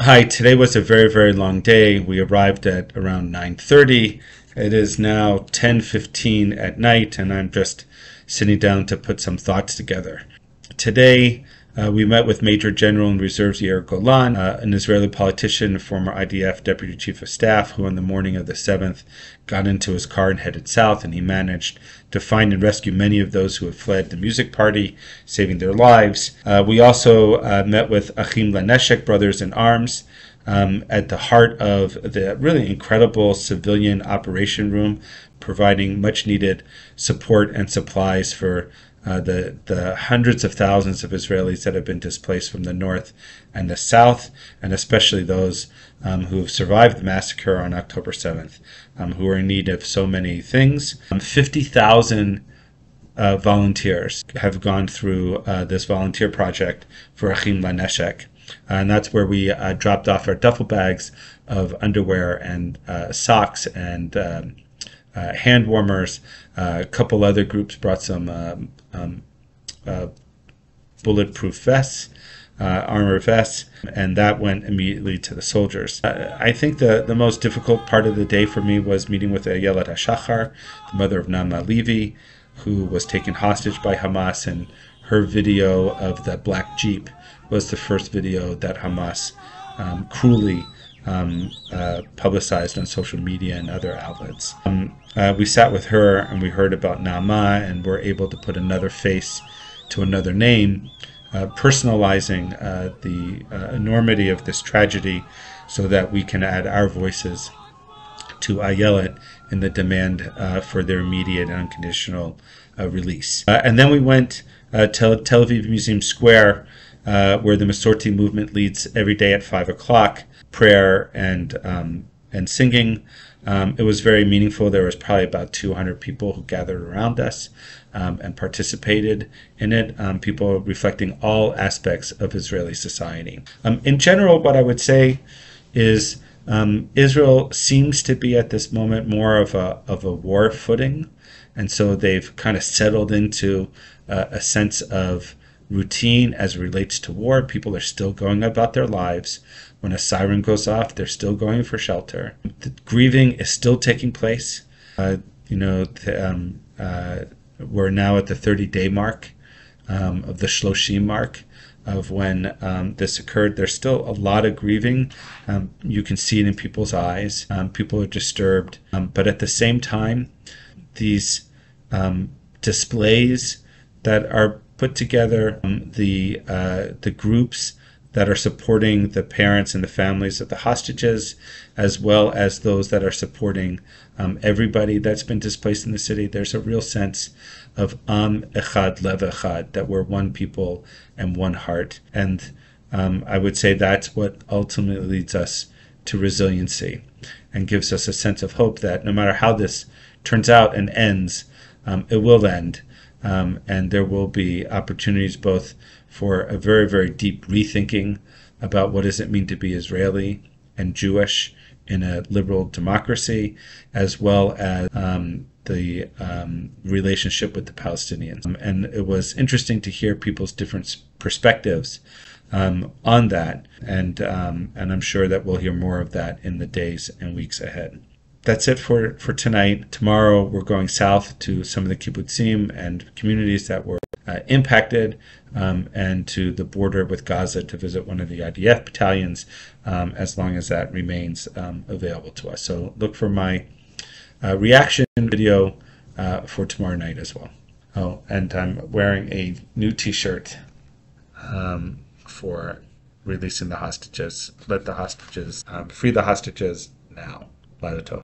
Hi, today was a very, very long day. We arrived at around 9:30. It is now 10:15 at night, and I'm just sitting down to put some thoughts together. Today, we met with Major General in Reserves Yair Golan, an Israeli politician, former IDF Deputy Chief of Staff, who on the morning of the 7th got into his car and headed south, and he managed to find and rescue many of those who had fled the music party, saving their lives. We also met with Achim Laneshek, Brothers in Arms, at the heart of the really incredible civilian operation room, providing much needed support and supplies for the hundreds of thousands of Israelis that have been displaced from the north and the south, and especially those who have survived the massacre on October 7th, who are in need of so many things. 50,000 volunteers have gone through this volunteer project for Achim Laneshek. And that's where we dropped off our duffel bags of underwear and socks and hand warmers. A couple other groups brought some bulletproof vests, armor vests, and that went immediately to the soldiers. I think the most difficult part of the day for me was meeting with Ayelet Shachar, the mother of Naama Levy, who was taken hostage by Hamas, and her video of the black Jeep was the first video that Hamas cruelly publicized on social media and other outlets. We sat with her and we heard about Naama, and were able to put another face to another name, personalizing the enormity of this tragedy so that we can add our voices to Ayelet in the demand for their immediate and unconditional release. And then we went to Tel Aviv Museum Square, where the Masorti movement leads every day at 5 o'clock, prayer and singing. It was very meaningful. There was probably about 200 people who gathered around us and participated in it, people reflecting all aspects of Israeli society. In general, what I would say is Israel seems to be at this moment more of a war footing, and so they've kind of settled into a sense of routine as it relates to war. People are still going about their lives. When a siren goes off, they're still going for shelter. The grieving is still taking place. We're now at the 30-day mark of the Shloshim mark of when this occurred. There's still a lot of grieving. You can see it in people's eyes. People are disturbed. But at the same time, these displays that are put together, the groups that are supporting the parents and the families of the hostages, as well as those that are supporting everybody that's been displaced in the city. There's a real sense of Am Echad Lev Echad, that we're one people and one heart. And I would say that's what ultimately leads us to resiliency and gives us a sense of hope that no matter how this turns out and ends, it will end. And there will be opportunities both for a very, very deep rethinking about what does it mean to be Israeli and Jewish in a liberal democracy, as well as the relationship with the Palestinians. And it was interesting to hear people's different perspectives on that, and I'm sure that we'll hear more of that in the days and weeks ahead. That's it for tonight. Tomorrow we're going south to some of the kibbutzim and communities that were impacted, and to the border with Gaza to visit one of the IDF battalions, as long as that remains available to us. So look for my reaction video for tomorrow night as well. Oh, and I'm wearing a new t-shirt for releasing the hostages. Let the hostages, free the hostages now. Laila Tov.